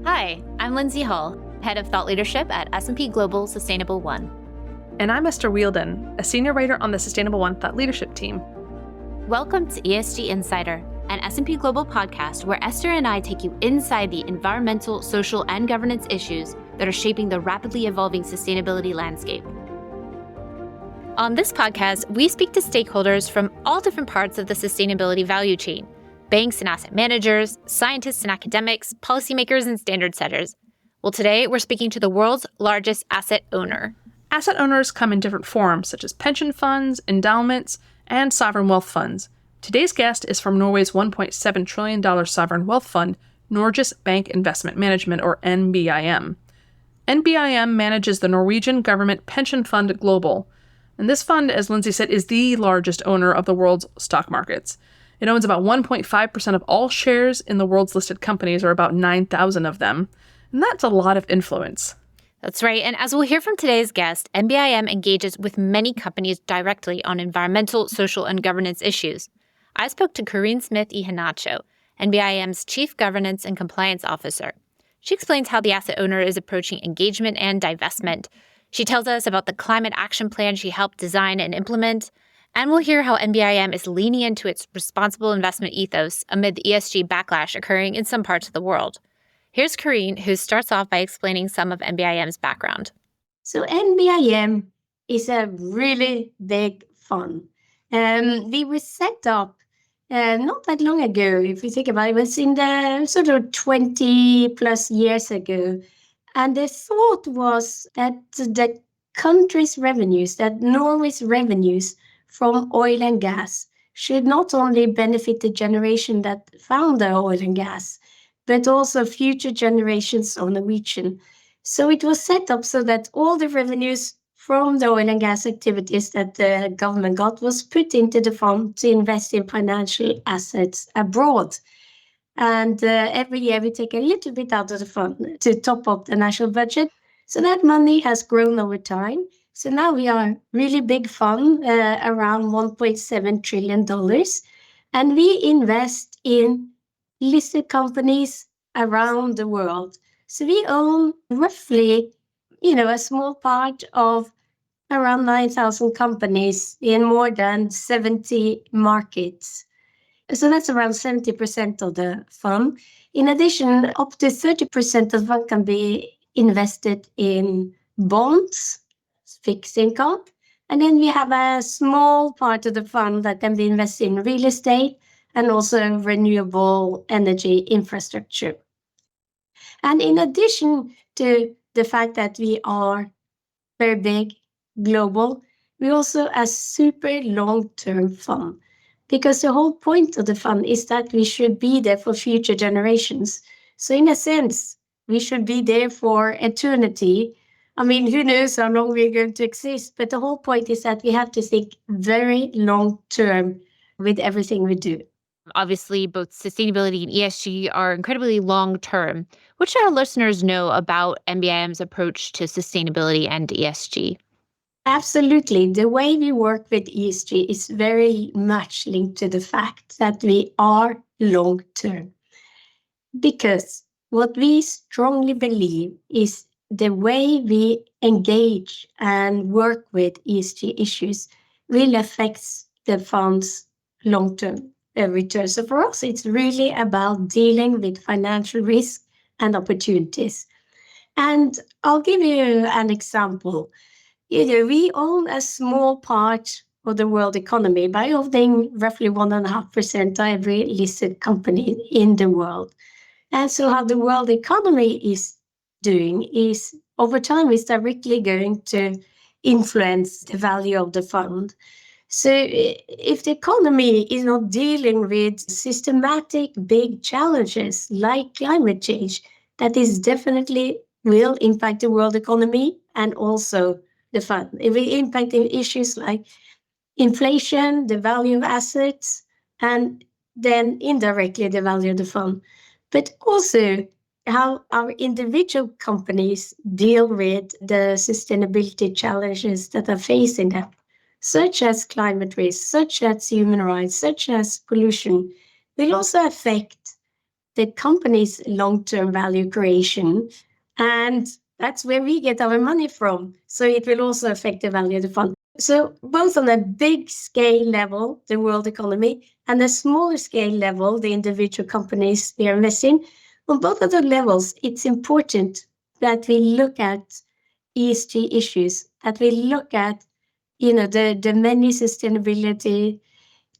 Hi, I'm Lindsay Hull, Head of Thought Leadership at S&P Global Sustainable One. And I'm Esther Wielden, a Senior Writer on the Sustainable One Thought Leadership team. Welcome to ESG Insider, an S&P Global podcast where Esther and I take you inside the environmental, social, and governance issues that are shaping the rapidly evolving sustainability landscape. On this podcast, we speak to stakeholders from all different parts of the sustainability value chain: banks and asset managers, scientists and academics, policymakers and standard setters. Well, today we're speaking to the world's largest asset owner. Asset owners come in different forms, such as pension funds, endowments, and sovereign wealth funds. Today's guest is from Norway's $1.7 trillion sovereign wealth fund, Norges Bank Investment Management, or NBIM. NBIM manages the Norwegian government pension fund Global. And this fund, as Lindsay said, is the largest owner of the world's stock markets. It owns about 1.5% of all shares in the world's listed companies, or about 9,000 of them. And that's a lot of influence. That's right. And as we'll hear from today's guest, NBIM engages with many companies directly on environmental, social, and governance issues. I spoke to Carine Ihenacho, NBIM's Chief Governance and Compliance Officer. She explains how the asset owner is approaching engagement and divestment. She tells us about the climate action plan she helped design and implement. And we'll hear how NBIM is leaning into its responsible investment ethos amid the ESG backlash occurring in some parts of the world. Here's Carine, who starts off by explaining some of NBIM's background. So NBIM is a really big fund. We were set up not that long ago, if you think about it. It was in the sort of 20 plus years ago. And the thought was that the country's revenues, that Norway's revenues from oil and gas should not only benefit the generation that found the oil and gas, but also future generations of Norwegian. So it was set up so that all the revenues from the oil and gas activities that the government got was put into the fund to invest in financial assets abroad. And every year we take a little bit out of the fund to top up the national budget. So that money has grown over time. So now we are a really big fund, around $1.7 trillion. And we invest in listed companies around the world. So we own roughly, a small part of around 9,000 companies in more than 70 markets. So that's around 70% of the fund. In addition, up to 30% of the fund can be invested in bonds, fixed income. And then we have a small part of the fund that can be invested in real estate and also renewable energy infrastructure. And in addition to the fact that we are very big, global, we also a super long-term fund, because the whole point of the fund is that we should be there for future generations. So in a sense, we should be there for eternity. I mean, who knows how long we're going to exist, but the whole point is that we have to think very long-term with everything we do. Obviously, both sustainability and ESG are incredibly long-term. What should our listeners know about NBIM's approach to sustainability and ESG? Absolutely. The way we work with ESG is very much linked to the fact that we are long-term. Because what we strongly believe is the way we engage and work with ESG issues will affect the fund's long-term return. So for us, it's really about dealing with financial risk and opportunities. And I'll give you an example. We own a small part of the world economy by owning roughly 1.5% of every listed company in the world. And so how the world economy is doing is, over time, is directly going to influence the value of the fund. So if the economy is not dealing with systematic big challenges like climate change, that is definitely will impact the world economy and also the fund. It will impact issues like inflation, the value of assets, and then indirectly the value of the fund. But also how our individual companies deal with the sustainability challenges that are facing them, such as climate risk, such as human rights, such as pollution, will also affect the company's long-term value creation. And that's where we get our money from. So it will also affect the value of the fund. So both on a big scale level, the world economy, and a smaller scale level, the individual companies we are investing, on both of those levels, it's important that we look at ESG issues, that we look at, the many sustainability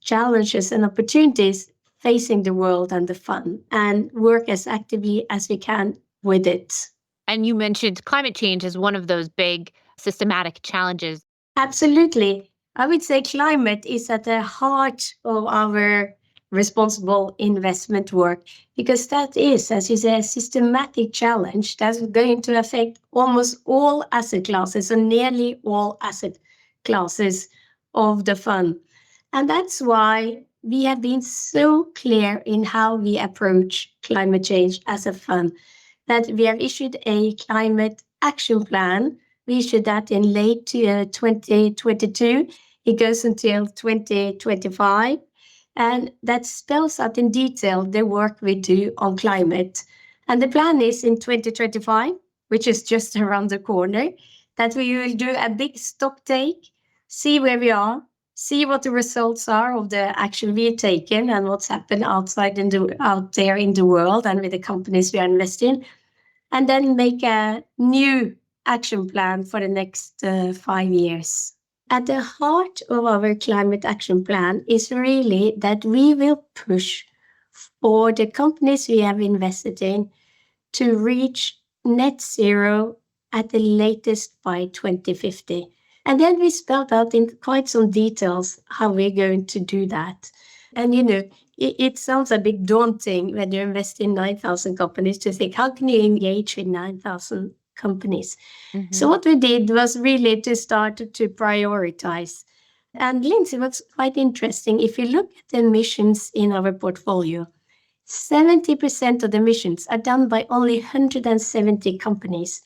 challenges and opportunities facing the world and the fund, and work as actively as we can with it. And you mentioned climate change as one of those big systematic challenges. Absolutely. I would say climate is at the heart of our responsible investment work, because that is, as you say, a systematic challenge that's going to affect almost all asset classes, or nearly all asset classes of the fund. And that's why we have been so clear in how we approach climate change as a fund, that we have issued a climate action plan. We issued that in late 2022. It goes until 2025. And that spells out in detail the work we do on climate. And the plan is in 2025, which is just around the corner, that we will do a big stock take, see where we are, see what the results are of the action we've taken and what's happened out there in the world and with the companies we are investing, and then make a new action plan for the next 5 years. At the heart of our climate action plan is really that we will push for the companies we have invested in to reach net zero at the latest by 2050. And then we spelled out in quite some details how we're going to do that. And, it sounds a bit daunting when you invest in 9,000 companies to think, how can you engage with 9,000 companies? Mm-hmm. So what we did was really to start to prioritize. And Lindsay, what's quite interesting, if you look at the emissions in our portfolio, 70% of the emissions are done by only 170 companies.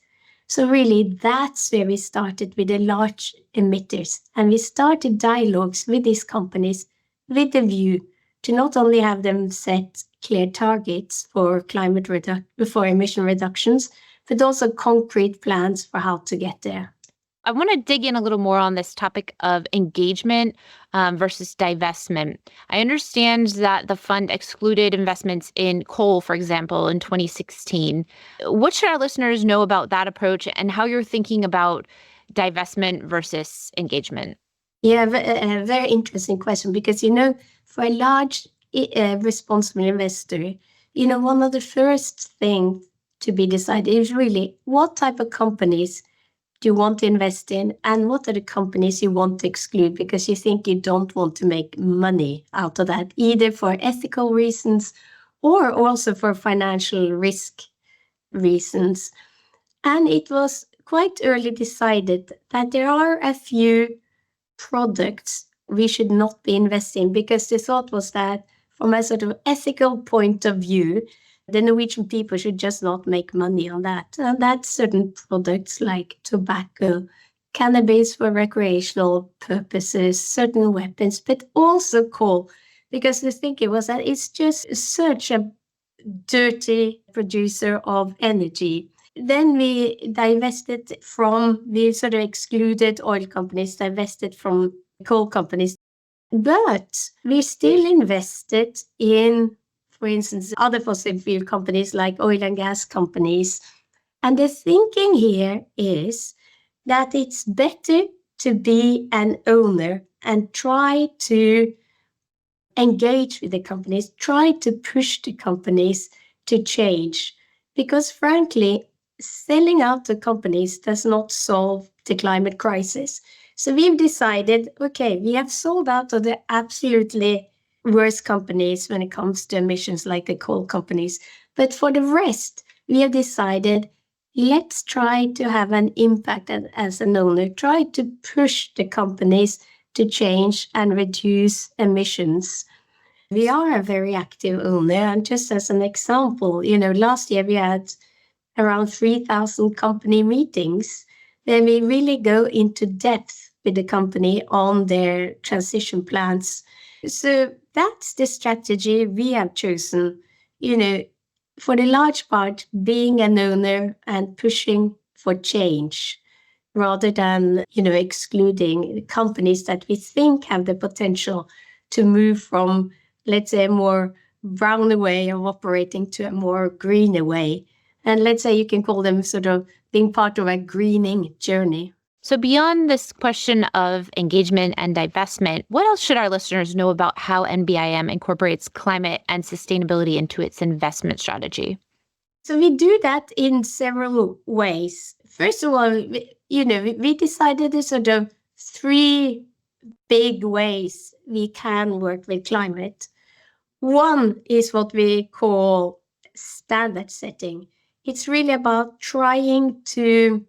So really, that's where we started with the large emitters. And we started dialogues with these companies with the view to not only have them set clear targets for for emission reductions, but also concrete plans for how to get there. I want to dig in a little more on this topic of engagement versus divestment. I understand that the fund excluded investments in coal, for example, in 2016. What should our listeners know about that approach and how you're thinking about divestment versus engagement? Yeah, a very interesting question, because, for a large responsible investor, one of the first things to be decided is really what type of companies do you want to invest in, and what are the companies you want to exclude because you think you don't want to make money out of that, either for ethical reasons or also for financial risk reasons. And it was quite early decided that there are a few products we should not be investing in, because the thought was that from a sort of ethical point of view, the Norwegian people should just not make money on that. And that's certain products like tobacco, cannabis for recreational purposes, certain weapons, but also coal, because the thinking was that it's just such a dirty producer of energy. Then we sort of excluded oil companies, divested from coal companies. But we still invested in, for instance, other fossil fuel companies like oil and gas companies. And the thinking here is that it's better to be an owner and try to engage with the companies, try to push the companies to change. Because frankly, selling out the companies does not solve the climate crisis. So we've decided, okay, we have sold out of the absolutely worst companies when it comes to emissions, like the coal companies. But for the rest, we have decided, let's try to have an impact as an owner, try to push the companies to change and reduce emissions. We are a very active owner. And just as an example, last year we had around 3,000 company meetings where we really go into depth with the company on their transition plans. So that's the strategy we have chosen. for the large part, being an owner and pushing for change rather than, excluding companies that we think have the potential to move from, let's say, a more browner way of operating to a more greener way. And let's say you can call them sort of being part of a greening journey. So beyond this question of engagement and divestment, what else should our listeners know about how NBIM incorporates climate and sustainability into its investment strategy? So we do that in several ways. First of all, we decided the sort of three big ways we can work with climate. One is what we call standard setting. It's really about trying to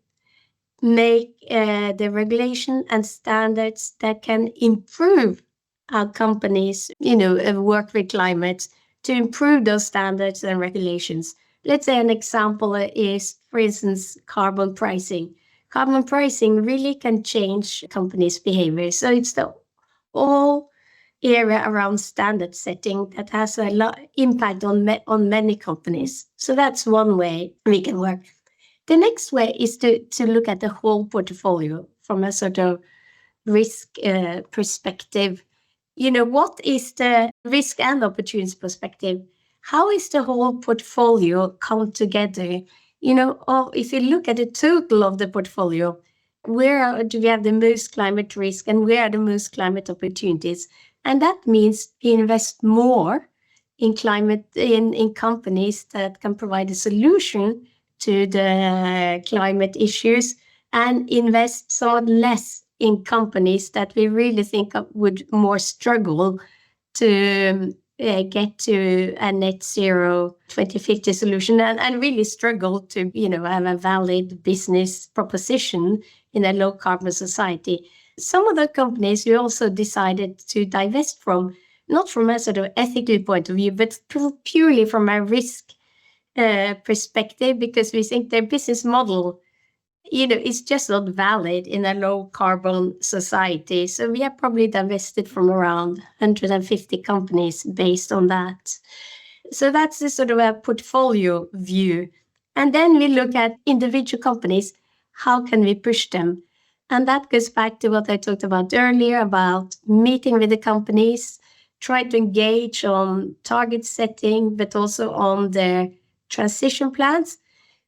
make the regulation and standards that can improve our companies, work with climate, to improve those standards and regulations. Let's say an example is, for instance, carbon pricing. Carbon pricing really can change companies' behavior. So it's the whole area around standard setting that has a lot impact on many companies. So that's one way we can work. The next way is to look at the whole portfolio from a sort of risk perspective. What is the risk and opportunity perspective? How is the whole portfolio come together? If you look at the total of the portfolio, where do we have the most climate risk and where are the most climate opportunities? And that means we invest more in climate in companies that can provide a solution to the climate issues, and invest somewhat less in companies that we really think would more struggle to get to a net zero 2050 solution and really struggle to, have a valid business proposition in a low carbon society. Some of the companies we also decided to divest from, not from a sort of ethical point of view, but purely from a risk perspective, because we think their business model, is just not valid in a low carbon society. So we have probably divested from around 150 companies based on that. So that's the sort of a portfolio view. And then we look at individual companies. How can we push them? And that goes back to what I talked about earlier about meeting with the companies, try to engage on target setting, but also on their transition plans.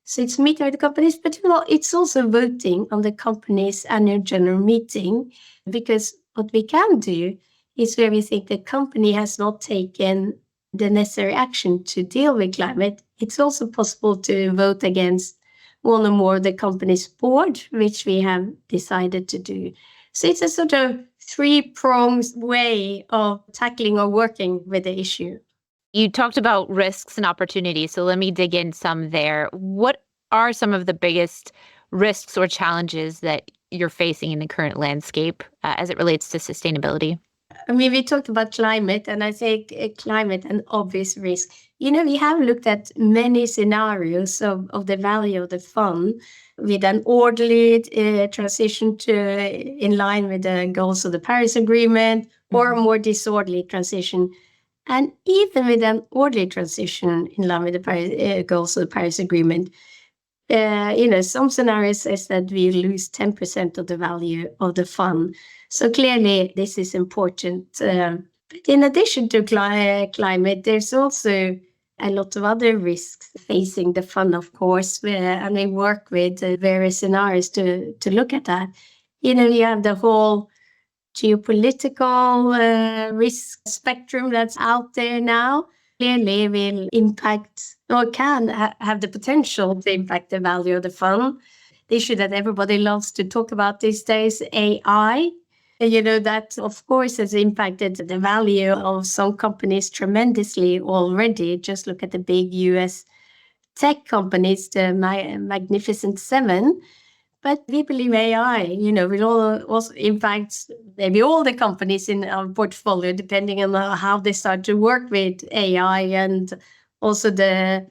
So it's meeting with the companies, but it's also voting on the company's annual general meeting, because what we can do is where we think the company has not taken the necessary action to deal with climate, it's also possible to vote against one or more of the company's board, which we have decided to do. So it's a sort of three-pronged way of tackling or working with the issue. You talked about risks and opportunities, so let me dig in some there. What are some of the biggest risks or challenges that you're facing in the current landscape as it relates to sustainability? I mean, we talked about climate, and I think climate an obvious risk. We have looked at many scenarios of the value of the fund with an orderly transition to in line with the goals of the Paris Agreement, or a more disorderly transition. And even with an orderly transition in line with the goals of the Paris Agreement, some scenarios says that we lose 10% of the value of the fund. So clearly, this is important. But in addition to climate, there's also a lot of other risks facing the fund, of course, and we work with various scenarios to look at that. You have the whole geopolitical risk spectrum that's out there now. Clearly will impact or can have the potential to impact the value of the fund. The issue that everybody loves to talk about these days, AI. That of course has impacted the value of some companies tremendously already. Just look at the big US tech companies, the Magnificent Seven. But we believe AI, will also impact maybe all the companies in our portfolio, depending on how they start to work with AI and also the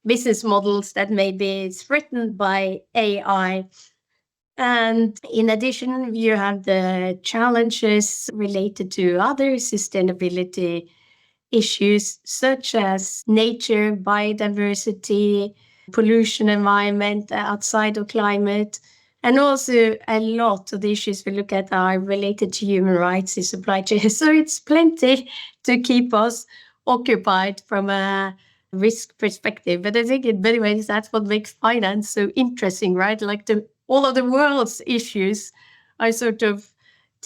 business models that may be threatened by AI. And in addition, you have the challenges related to other sustainability issues such as nature, biodiversity, pollution, environment outside of climate, and also a lot of the issues we look at are related to human rights in supply chain. So it's plenty to keep us occupied from a risk perspective. But I think in many ways, that's what makes finance so interesting, right? Like all of the world's issues are sort of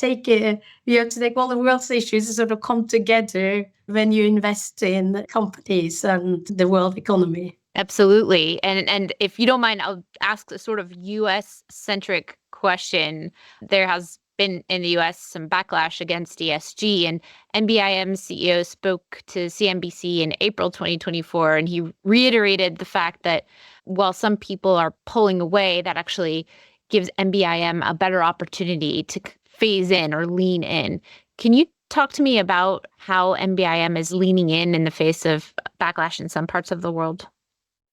you have to take all the world's issues and sort of come together when you invest in companies and the world economy. Absolutely. And if you don't mind, I'll ask a sort of US-centric question. There has been in the US some backlash against ESG, and NBIM CEO spoke to CNBC in April 2024, and he reiterated the fact that while some people are pulling away, that actually gives NBIM a better opportunity to phase in or lean in. Can you talk to me about how NBIM is leaning in the face of backlash in some parts of the world?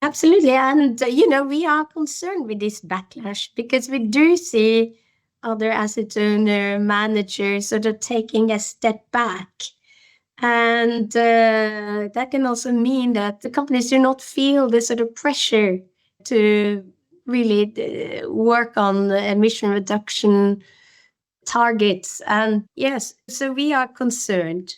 Absolutely. And, we are concerned with this backlash because we do see other asset owner managers sort of taking a step back. And that can also mean that the companies do not feel the sort of pressure to really work on emission reduction targets. And yes, so we are concerned.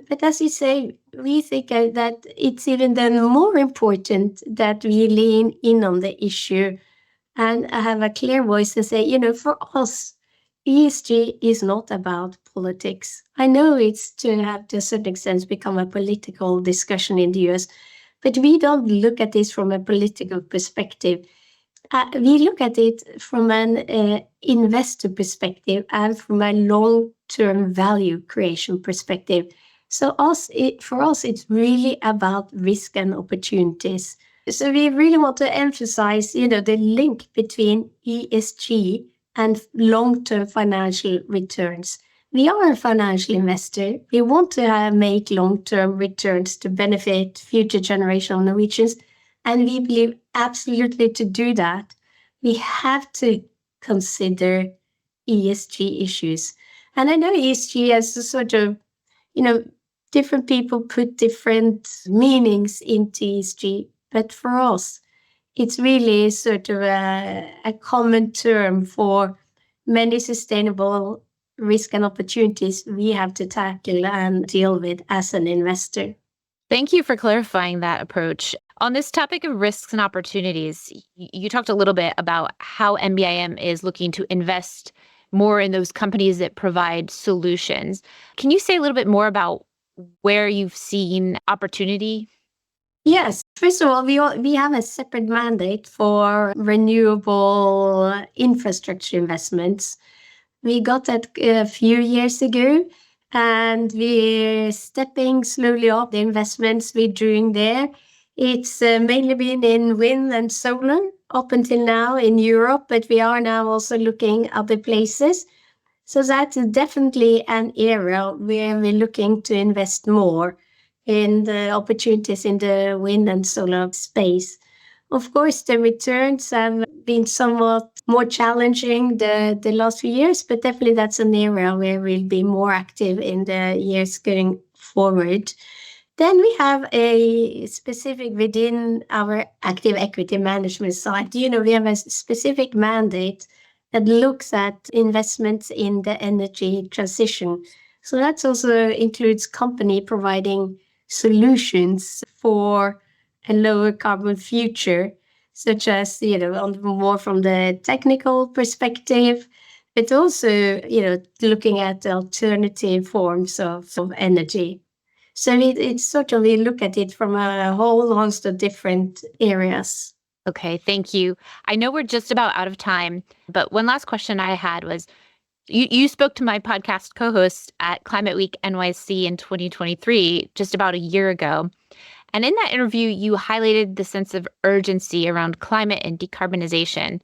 But as you say, we think that it's even then more important that we lean in on the issue and have a clear voice and say, for us, ESG is not about politics. I know it's to a certain extent become a political discussion in the US, but we don't look at this from a political perspective. We look at it from an investor perspective and from a long-term value creation perspective. So for us, it's really about risk and opportunities. So we really want to emphasize, the link between ESG and long-term financial returns. We are a financial investor. We want to make long-term returns to benefit future generations of Norwegians. And we believe absolutely to do that, we have to consider ESG issues. And I know ESG has a sort of, different people put different meanings into ESG, but for us, it's really sort of a common term for many sustainable risk and opportunities we have to tackle and deal with as an investor. Thank you for clarifying that approach. On this topic of risks and opportunities, you talked a little bit about how NBIM is looking to invest more in those companies that provide solutions. Can you say a little bit more about where you've seen opportunity? Yes. First of all, we have a separate mandate for renewable infrastructure investments. We got that a few years ago, and we're stepping slowly up the investments we're doing there. It's mainly been in wind and solar up until now in Europe, but we are now also looking at other places. So that's definitely an area where we're looking to invest more in the opportunities in the wind and solar space. Of course, the returns have been somewhat more challenging the last few years, but definitely that's an area where we'll be more active in the years going forward. Then we have a specific within our active equity management side. We have a specific mandate that looks at investments in the energy transition. So that also includes company providing solutions for a lower carbon future, such as, more from the technical perspective, but also, looking at alternative forms of energy. So it's sort of, we look at it from a whole host of different areas. Okay, thank you. I know we're just about out of time, but one last question I had was, you spoke to my podcast co-host at Climate Week NYC in 2023, just about a year ago. And in that interview, you highlighted the sense of urgency around climate and decarbonization.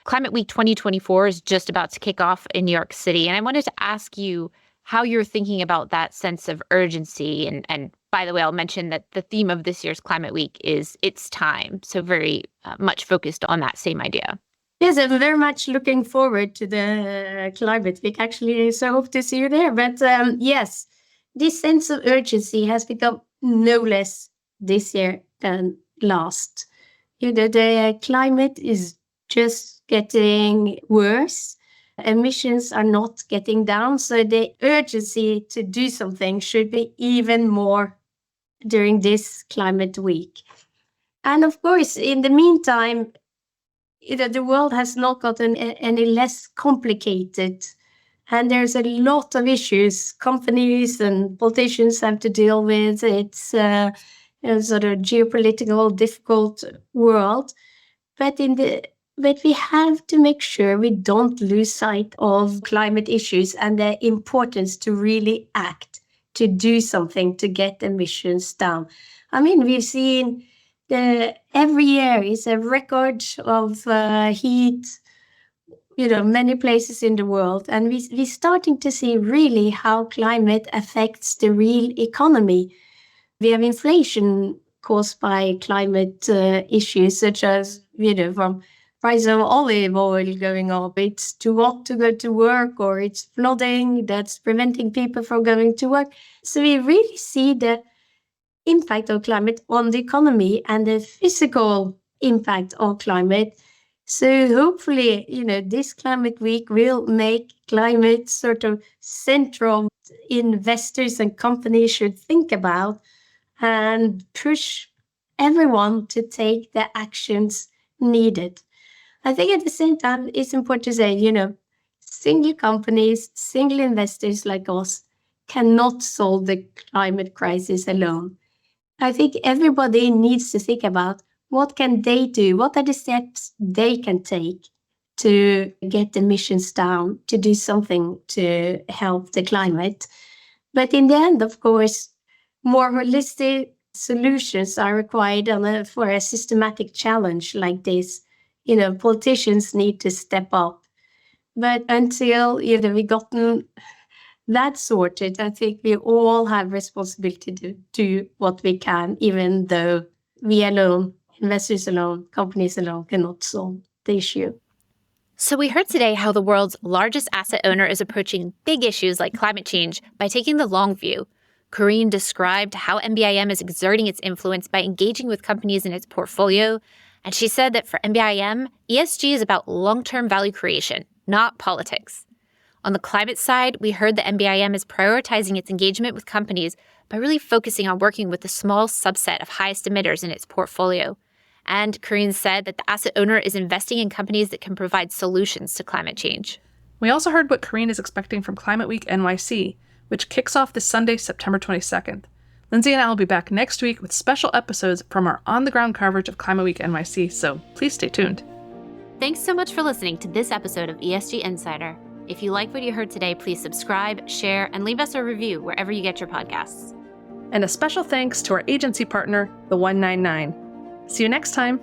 Climate Week 2024 is just about to kick off in New York City. And I wanted to ask you how you're thinking about that sense of urgency. And by the way, I'll mention that the theme of this year's Climate Week is It's Time. So very much focused on that same idea. Yes, I'm very much looking forward to the Climate Week, actually. So I hope to see you there. But yes, this sense of urgency has become no less this year than last. The climate is just getting worse. Emissions are not getting down, so the urgency to do something should be even more during this climate week. And of course, in the meantime, the world has not gotten any less complicated. And there's a lot of issues companies and politicians have to deal with. It's a sort of geopolitical, difficult world. But we have to make sure we don't lose sight of climate issues and the importance to really act, to do something to get emissions down. I mean, we've seen every year is a record of heat, many places in the world. And we're starting to see really how climate affects the real economy. We have inflation caused by climate issues, such as, from price of olive oil going up, it's too hot to go to work, or it's flooding that's preventing people from going to work. So we really see the impact of climate on the economy and the physical impact of climate. So hopefully, this climate week will make climate sort of central. Investors and companies should think about and push everyone to take the actions needed. I think at the same time, it's important to say, single companies, single investors like us cannot solve the climate crisis alone. I think everybody needs to think about what can they do? What are the steps they can take to get emissions down, to do something to help the climate? But in the end, of course, more holistic solutions are required for a systematic challenge like this. Politicians need to step up. But until we've gotten that sorted, I think we all have responsibility to do what we can, even though we alone, investors alone, companies alone, cannot solve the issue. So we heard today how the world's largest asset owner is approaching big issues like climate change by taking the long view. Carine described how NBIM is exerting its influence by engaging with companies in its portfolio. And she said that for NBIM, ESG is about long-term value creation, not politics. On the climate side, we heard that NBIM is prioritizing its engagement with companies by really focusing on working with the small subset of highest emitters in its portfolio. And Carine said that the asset owner is investing in companies that can provide solutions to climate change. We also heard what Carine is expecting from Climate Week NYC, which kicks off this Sunday, September 22nd. Lindsay and I will be back next week with special episodes from our on-the-ground coverage of Climate Week NYC, so please stay tuned. Thanks so much for listening to this episode of ESG Insider. If you like what you heard today, please subscribe, share, and leave us a review wherever you get your podcasts. And a special thanks to our agency partner, the 199. See you next time.